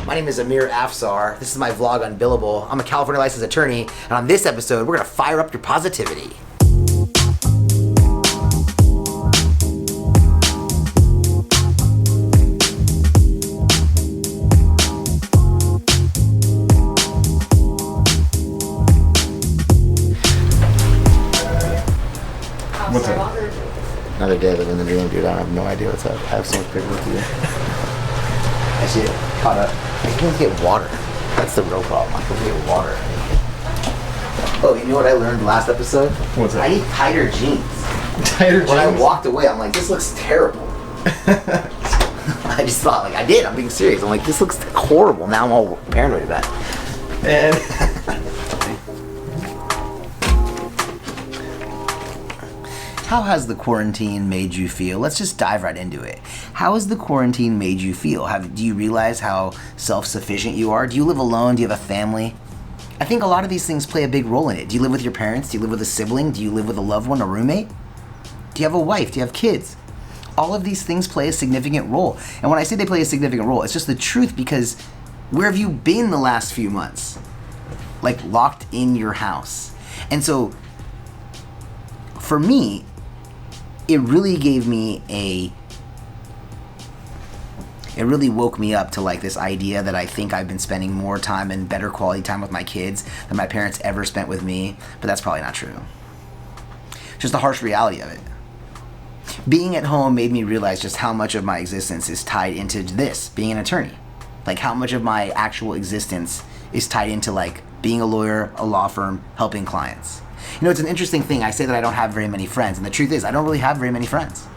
My name is Amir Afsar. This is my vlog Unbillable. I'm a California licensed attorney, and on this episode, we're gonna fire up your positivity. What's up? Another day living the dream, dude. I have no idea what's up. I have so much paperwork to do. I see it. Caught up. I can't get water. That's the real problem. I can't get water. Oh, you know what I learned last episode? What's that? I need tighter jeans. Tighter jeans? When I walked away, I'm like, this looks terrible. I just thought, like, I did. I'm being serious. I'm like, this looks horrible. Now I'm all paranoid about it. And how has the quarantine made you feel? Let's just dive right into it. How has the quarantine made you feel? Do you realize how self-sufficient you are? Do you live alone? Do you have a family? I think a lot of these things play a big role in it. Do you live with your parents? Do you live with a sibling? Do you live with a loved one, a roommate? Do you have a wife? Do you have kids? All of these things play a significant role. And when I say they play a significant role, it's just the truth, because where have you been the last few months? Like, locked in your house. And so, for me, it really woke me up to like this idea that I think I've been spending more time and better quality time with my kids than my parents ever spent with me, but that's probably not true. Just the harsh reality of it. Being at home made me realize just how much of my existence is tied into this, being an attorney. Like how much of my actual existence is tied into like being a lawyer, a law firm, helping clients. You know, it's an interesting thing. I say that I don't have very many friends, and the truth is I don't really have very many friends.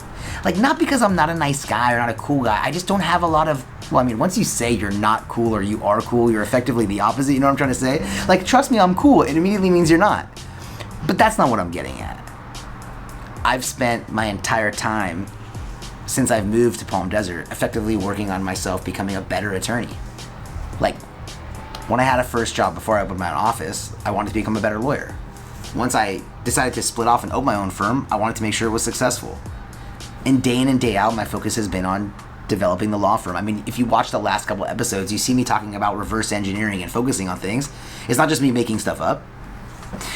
Like, not because I'm not a nice guy or not a cool guy. I just don't have a lot of, well, I mean, once you say you're not cool or you are cool, you're effectively the opposite, you know what I'm trying to say? Like, trust me, I'm cool. It immediately means you're not. But that's not what I'm getting at. I've spent my entire time since I've moved to Palm Desert effectively working on myself becoming a better attorney. Like, when I had a first job before I opened my own office, I wanted to become a better lawyer. Once I decided to split off and open my own firm, I wanted to make sure it was successful. And day in and day out, my focus has been on developing the law firm. I mean, if you watch the last couple episodes, you see me talking about reverse engineering and focusing on things. It's not just me making stuff up.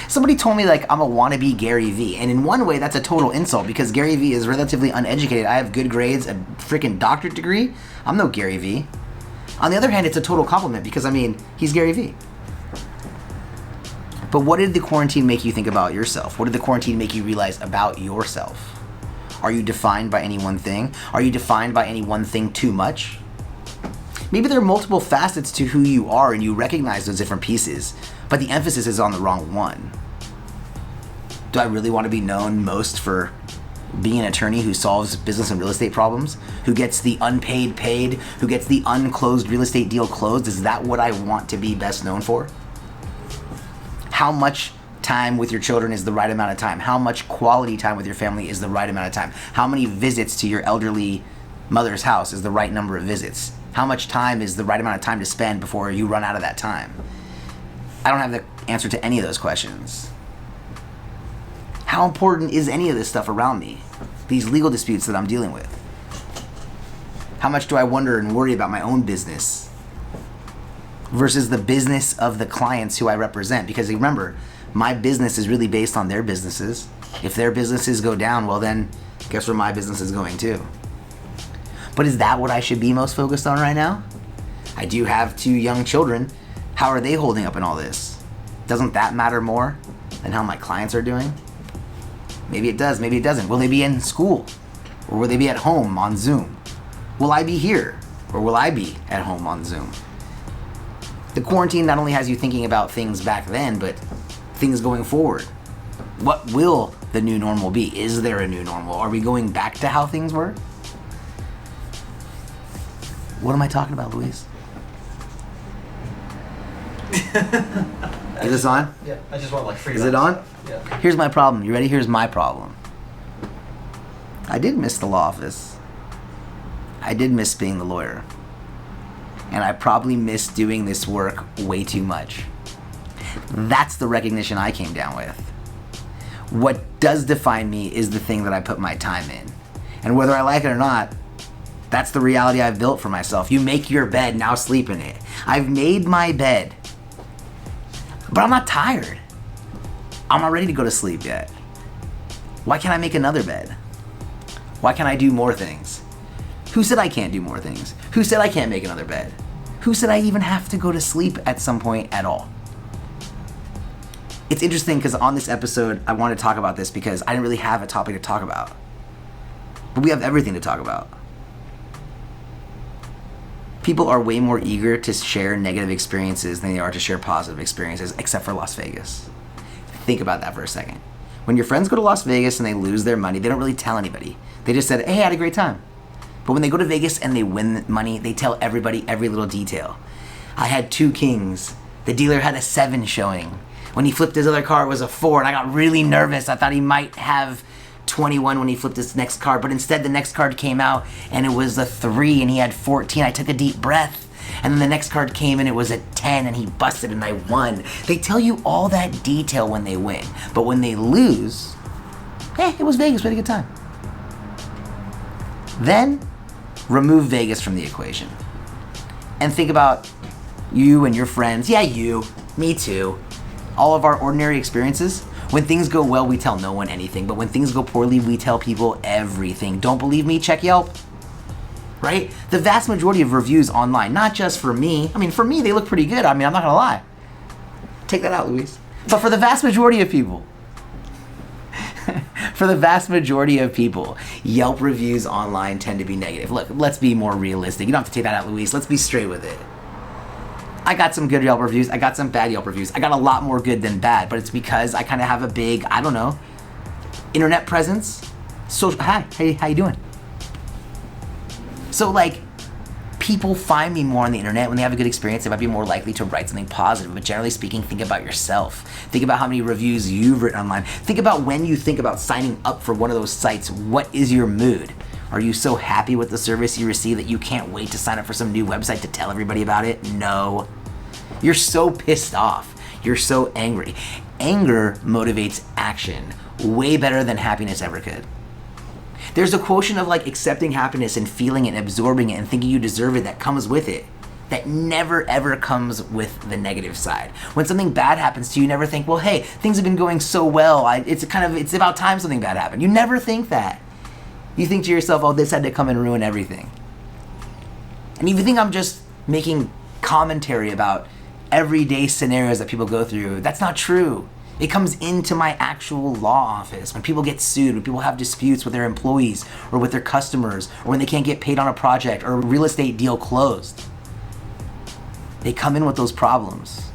Somebody told me like I'm a wannabe Gary Vee, and in one way that's a total insult because Gary Vee is relatively uneducated. I have good grades, a freaking doctorate degree. I'm no Gary Vee. On the other hand, it's a total compliment because, I mean, he's Gary Vee. But what did the quarantine make you think about yourself? What did the quarantine make you realize about yourself? Are you defined by any one thing? Are you defined by any one thing too much? Maybe there are multiple facets to who you are and you recognize those different pieces, but the emphasis is on the wrong one. Do I really want to be known most for being an attorney who solves business and real estate problems? Who gets the unpaid paid? Who gets the unclosed real estate deal closed? Is that what I want to be best known for? How much time with your children is the right amount of time? How much quality time with your family is the right amount of time? How many visits to your elderly mother's house is the right number of visits? How much time is the right amount of time to spend before you run out of that time? I don't have the answer to any of those questions. How important is any of this stuff around me? These legal disputes that I'm dealing with? How much do I wonder and worry about my own business versus the business of the clients who I represent? Because remember, my business is really based on their businesses. If their businesses go down, well then, guess where my business is going too? But is that what I should be most focused on right now? I do have 2 young children. How are they holding up in all this? Doesn't that matter more than how my clients are doing? Maybe it does, maybe it doesn't. Will they be in school? Or will they be at home on Zoom? Will I be here? Or will I be at home on Zoom? The quarantine not only has you thinking about things back then, but things going forward. What will the new normal be? Is there a new normal? Are we going back to how things were? What am I talking about, Luis? Is this on? yeah, I just want like free. Is it on? Yeah. Here's my problem. You ready? Here's my problem. I did miss the law office. I did miss being the lawyer. And I probably missed doing this work way too much. That's the recognition I came down with. What does define me is the thing that I put my time in. And whether I like it or not, That's the reality I've built for myself. You make your bed, now sleep in it. I've made my bed, but I'm not tired. I'm not ready to go to sleep yet. Why can't I make another bed? Why can't I do more things? Who said I can't do more things? Who said I can't make another bed? Who said I even have to go to sleep at some point at all? It's interesting because on this episode, I want to talk about this because I didn't really have a topic to talk about. But we have everything to talk about. People are way more eager to share negative experiences than they are to share positive experiences, except for Las Vegas. Think about that for a second. When your friends go to Las Vegas and they lose their money, they don't really tell anybody. They just said, hey, I had a great time. But when they go to Vegas and they win money, they tell everybody every little detail. I had 2 kings. The dealer had a 7 showing. When he flipped his other card, it was a 4, and I got really nervous. I thought he might have 21 when he flipped his next card, but instead the next card came out and it was a 3 and he had 14. I took a deep breath, and then the next card came and it was a 10 and he busted and I won. They tell you all that detail when they win, but when they lose, it was Vegas, we had a good time. Then remove Vegas from the equation and think about you and your friends. Yeah, you, me too. All of our ordinary experiences. When things go well, we tell no one anything, but when things go poorly, we tell people everything. Don't believe me? Check Yelp. Right? The vast majority of reviews online, not just for me. I mean, for me, they look pretty good. I mean, I'm not gonna lie. Take that out, Luis. But for the vast majority of people, Yelp reviews online tend to be negative. Look, let's be more realistic. You don't have to take that out, Luis. Let's be straight with it. I got some good Yelp reviews. I got some bad Yelp reviews. I got a lot more good than bad, but it's because I kind of have a big, I don't know, internet presence. Social. Hi, hey, how you doing? So like, people find me more on the internet. When they have a good experience, they might be more likely to write something positive. But generally speaking, think about yourself. Think about how many reviews you've written online. Think about when you think about signing up for one of those sites, what is your mood? Are you so happy with the service you receive that you can't wait to sign up for some new website to tell everybody about it? No. You're so pissed off. You're so angry. Anger motivates action way better than happiness ever could. There's a quotient of like accepting happiness and feeling it and absorbing it and thinking you deserve it that comes with it. That never ever comes with the negative side. When something bad happens to you, you never think, well, hey, things have been going so well. It's about time something bad happened. You never think that. You think to yourself, oh, this had to come and ruin everything. And if you think I'm just making commentary about everyday scenarios that people go through, that's not true. It comes into my actual law office. When people get sued, when people have disputes with their employees or with their customers, or when they can't get paid on a project or a real estate deal closed. They come in with those problems.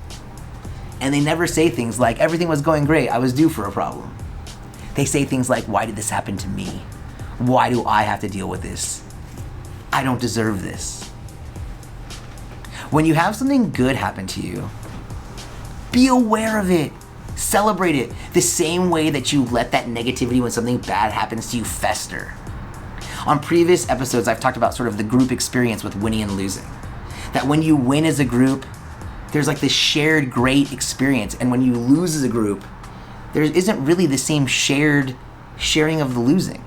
And they never say things like, everything was going great, I was due for a problem. They say things like, why did this happen to me? Why do I have to deal with this? I don't deserve this. When you have something good happen to you, be aware of it. Celebrate it the same way that you let that negativity when something bad happens to you fester. On previous episodes, I've talked about sort of the group experience with winning and losing. That when you win as a group, there's like this shared great experience. And when you lose as a group, there isn't really the same sharing of the losing.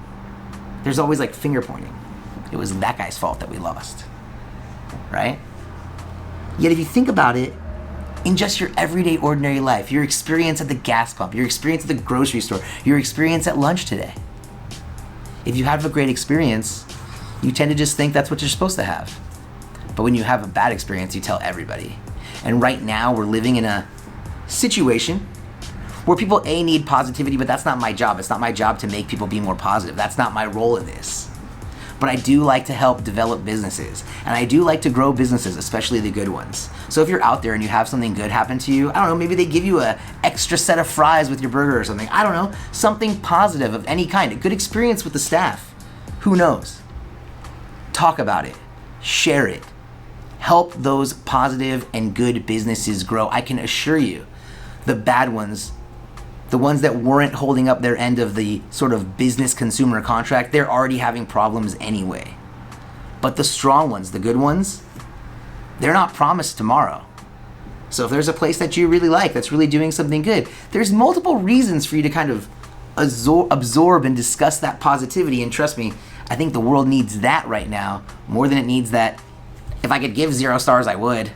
There's always like finger pointing. It was that guy's fault that we lost, right? Yet if you think about it, in just your everyday ordinary life, your experience at the gas pump, your experience at the grocery store, your experience at lunch today, if you have a great experience, you tend to just think that's what you're supposed to have. But when you have a bad experience, you tell everybody. And right now we're living in a situation where people need positivity, but that's not my job. It's not my job to make people be more positive. That's not my role in this. But I do like to help develop businesses. And I do like to grow businesses, especially the good ones. So if you're out there and you have something good happen to you, I don't know, maybe they give you an extra set of fries with your burger or something. I don't know, something positive of any kind. A good experience with the staff. Who knows? Talk about it. Share it. Help those positive and good businesses grow. I can assure you, the bad ones, the ones that weren't holding up their end of the sort of business consumer contract, they're already having problems anyway. But the strong ones, the good ones, they're not promised tomorrow. So if there's a place that you really like that's really doing something good, there's multiple reasons for you to kind of absorb and discuss that positivity. And trust me, I think the world needs that right now more than it needs that. If I could give 0 stars, I would.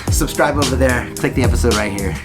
Subscribe over there. Click the episode right here.